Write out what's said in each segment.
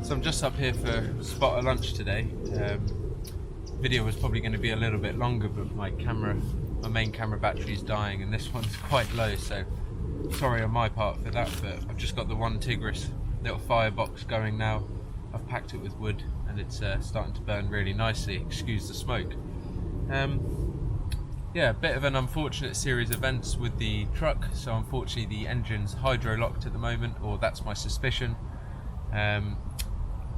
So I'm just up here for a spot of lunch today. Video was probably going to be a little bit longer, but my main camera battery is dying and this one's quite low, so sorry on my part for that, but I've just got the one Tigris little firebox going now. I've packed it with wood and it's starting to burn really nicely, excuse the smoke. Yeah, a bit of an unfortunate series of events with the truck, so unfortunately the engine's hydro-locked at the moment, or that's my suspicion.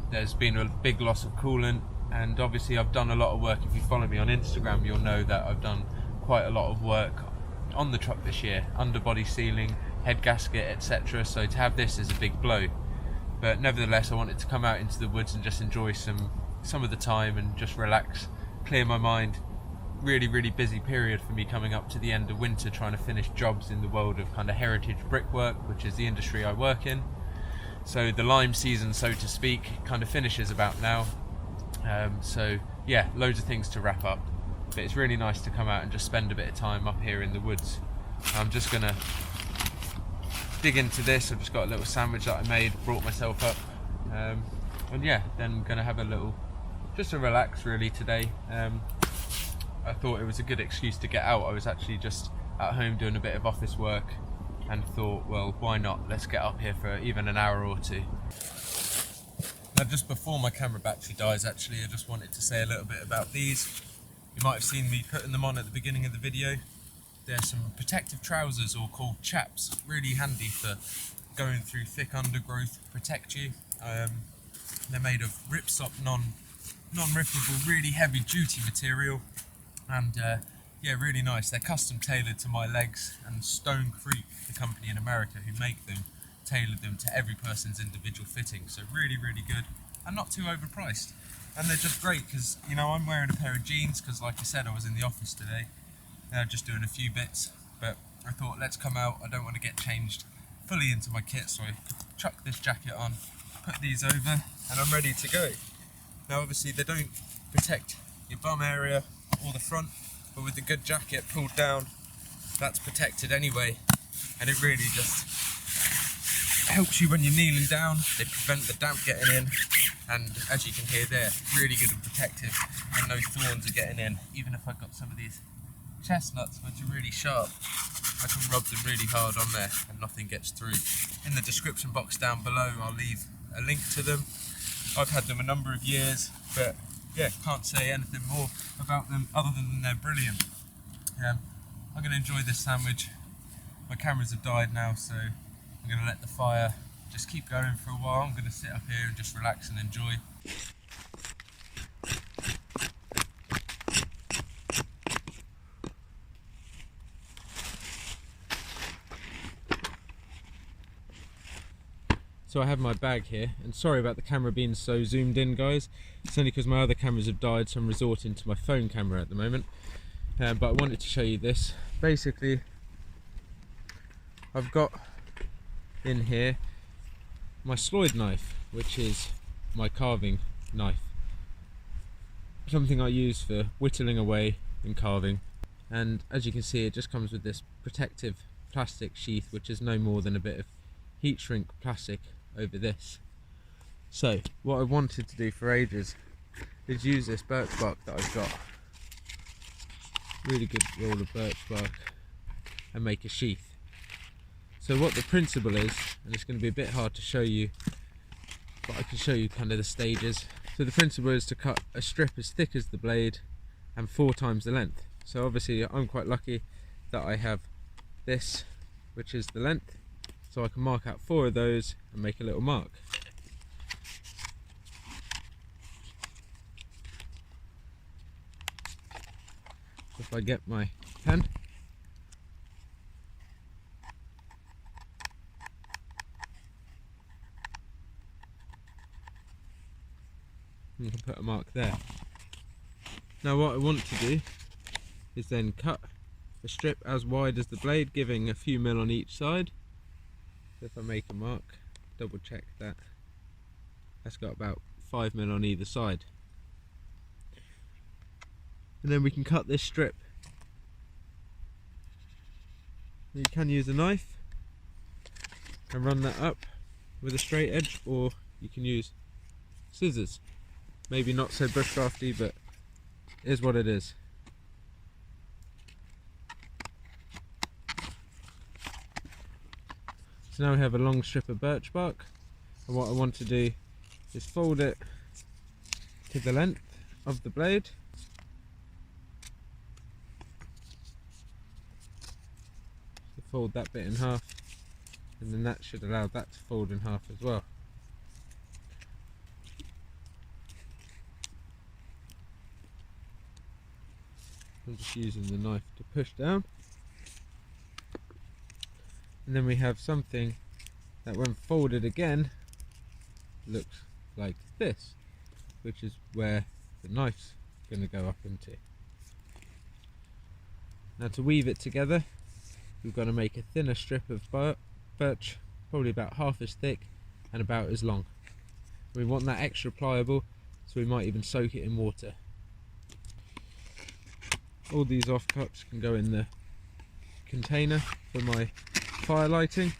There's been a big loss of coolant, and obviously I've done a lot of work. If you follow me on Instagram, you'll know that I've done quite a lot of work on the truck this year, underbody sealing, head gasket, etc. So to have this is a big blow, but nevertheless I wanted to come out into the woods and just enjoy some of the time and just relax, clear my mind. Really busy period for me coming up to the end of winter, trying to finish jobs in the world of kind of heritage brickwork, which is the industry I work in. So the lime season, so to speak, kind of finishes about now. So yeah, loads of things to wrap up, but it's really nice to come out and just spend a bit of time up here in the woods. I'm just gonna dig into this. I've just got a little sandwich that I made, brought myself up, and yeah, then I'm gonna have a little, just to relax really today. I thought it was a good excuse to get out. I was actually just at home doing a bit of office work and thought, well, why not? Let's get up here for even an hour or two. Now, just before my camera battery dies, actually, I just wanted to say a little bit about these. You might have seen me putting them on at the beginning of the video. They're some protective trousers, or called Chaps. Really handy for going through thick undergrowth, protect you. They're made of ripstop, non-rippable, really heavy duty material. And yeah, really nice. They're custom tailored to my legs, and Stone Creek, the company in America who make them, tailored them to every person's individual fitting. So really good and not too overpriced. And they're just great because, you know, I'm wearing a pair of jeans because, like I said, I was in the office today, just doing a few bits, but I thought, let's come out. I don't want to get changed fully into my kit, so I chuck this jacket on, put these over, and I'm ready to go. Now obviously they don't protect your bum area or the front, but with the good jacket pulled down, that's protected anyway, and it really just helps you when you're kneeling down. They prevent the damp getting in, and as you can hear, they're really good and protective, and no thorns are getting in. Even if I've got some of these chestnuts which are really sharp, I can rub them really hard on there and nothing gets through. In the description box down below I'll leave a link to them. I've had them a number of years, but yeah, can't say anything more about them other than they're brilliant. I'm going to enjoy this sandwich. My cameras have died now, so I'm going to let the fire just keep going for a while. I'm going to sit up here and just relax and enjoy. So I have my bag here, and sorry about the camera being so zoomed in, guys. It's only because my other cameras have died, so I'm resorting to my phone camera at the moment. But I wanted to show you this. Basically, I've got in here my sloyd knife, which is my carving knife. Something I use for whittling away and carving. And as you can see, it just comes with this protective plastic sheath, which is no more than a bit of heat shrink plastic over this. So what I wanted to do for ages is use this birch bark that I've got, really good roll of birch bark, and make a sheath. So what the principle is, and it's going to be a bit hard to show you, but I can show you kind of the stages. So the principle is to cut a strip as thick as the blade and 4 times the length. So obviously I'm quite lucky that I have this, which is the length, so I can mark out 4 of those and make a little mark. So if I get my pen, you can put a mark there. Now what I want to do is then cut a strip as wide as the blade, giving a few mil on each side. So if I make a mark, double check that that's got about 5 mil on either side. And then we can cut this strip. You can use a knife and run that up with a straight edge, or you can use scissors. Maybe not so bushcrafty, but it is what it is. So now we have a long strip of birch bark, and what I want to do is fold it to the length of the blade. So fold that bit in half, and then that should allow that to fold in half as well. I'm just using the knife to push down. And then we have something that when folded again looks like this, which is where the knife's going to go up into. Now to weave it together, we've got to make a thinner strip of birch, probably about half as thick and about as long. We want that extra pliable, so we might even soak it in water. All these offcuts can go in the container for my fire lighting.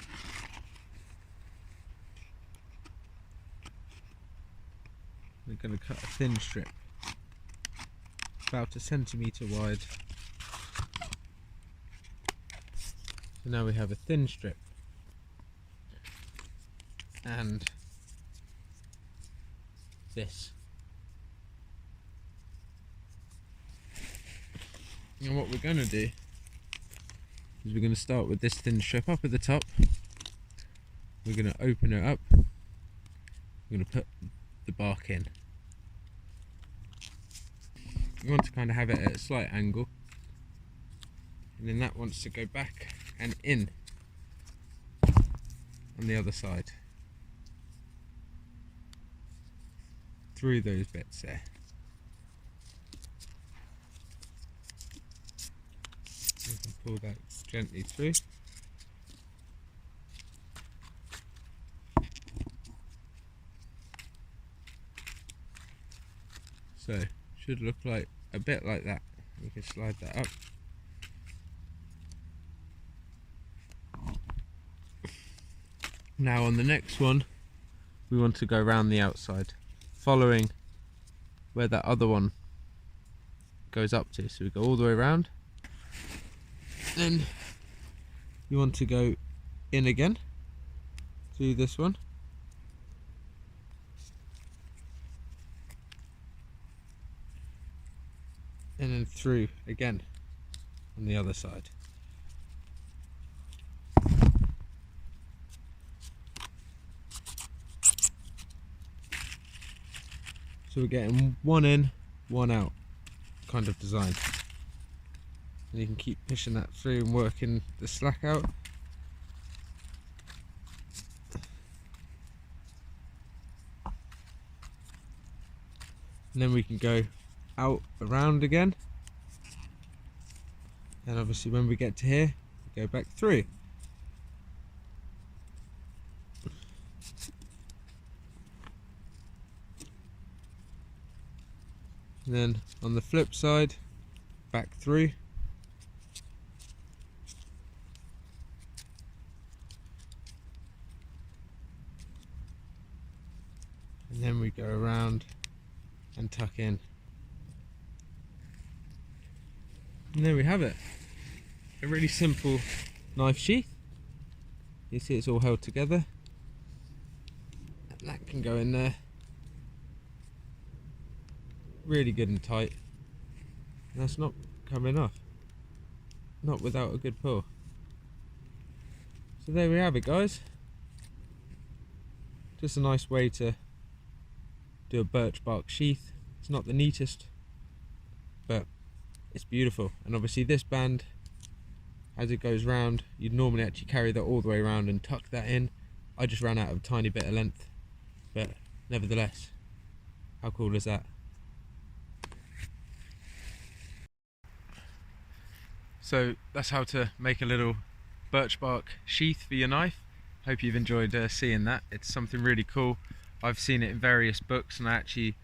We're going to cut a thin strip, about 1 centimetre wide. So now we have a thin strip, and this. And what we're going to do is we're going to start with this thin strip up at the top. We're going to open it up. We're going to put the bark in. We want to kind of have it at a slight angle, and then that wants to go back and in on the other side through those bits there. You can pull that gently through. So, should look like a bit like that. We can slide that up. Now on the next one, we want to go around the outside, following where that other one goes up to. So we go all the way around. Then you want to go in again through this one, and then through again on the other side. So we're getting one in, one out kind of design. And you can keep pushing that through and working the slack out. And then we can go out around again. And obviously when we get to here, we go back through. And then on the flip side, back through. And then we go around and tuck in. And there we have it. A really simple knife sheath. You see it's all held together. And that can go in there. Really good and tight. And that's not coming off. Not without a good pull. So there we have it, guys. Just a nice way to do a birch bark sheath. It's not the neatest, but it's beautiful. And obviously this band, as it goes round, you'd normally actually carry that all the way around and tuck that in. I just ran out of a tiny bit of length, but nevertheless, how cool is that? So that's how to make a little birch bark sheath for your knife. Hope you've enjoyed seeing that. It's something really cool. I've seen it in various books, and I actually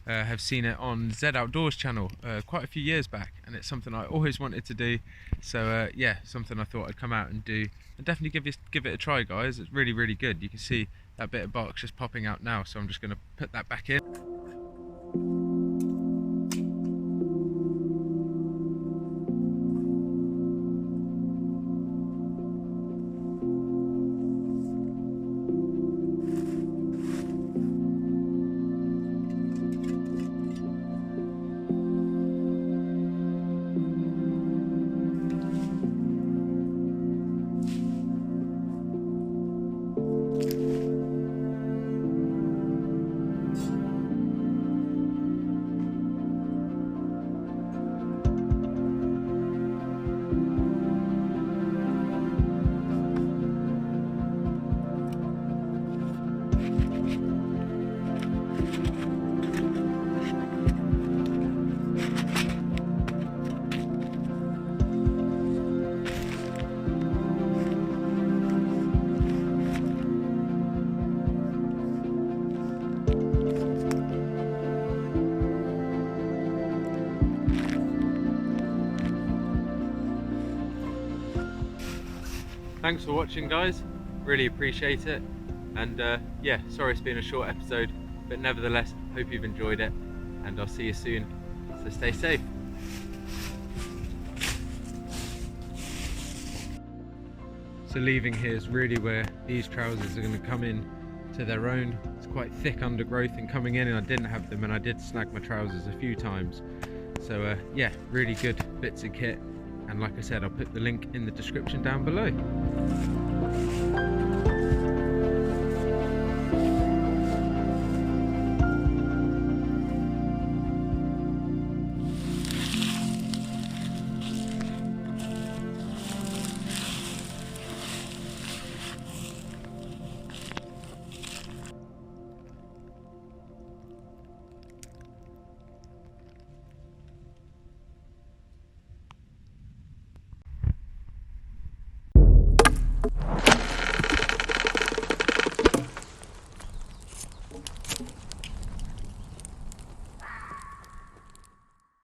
have seen it on Z Outdoors channel quite a few years back, and it's something I always wanted to do. So yeah, something I thought I'd come out and do, and definitely give it a try, guys. It's really, really good. You can see that bit of bark's just popping out now, so I'm just going to put that back in. Thanks for watching, guys, really appreciate it, and yeah, sorry it's been a short episode, but nevertheless hope you've enjoyed it, and I'll see you soon, so stay safe. So leaving here is really where these trousers are going to come in to their own. It's quite thick undergrowth, and coming in, and I didn't have them, and I did snag my trousers a few times, so yeah, really good bits of kit. And like I said, I'll put the link in the description down below.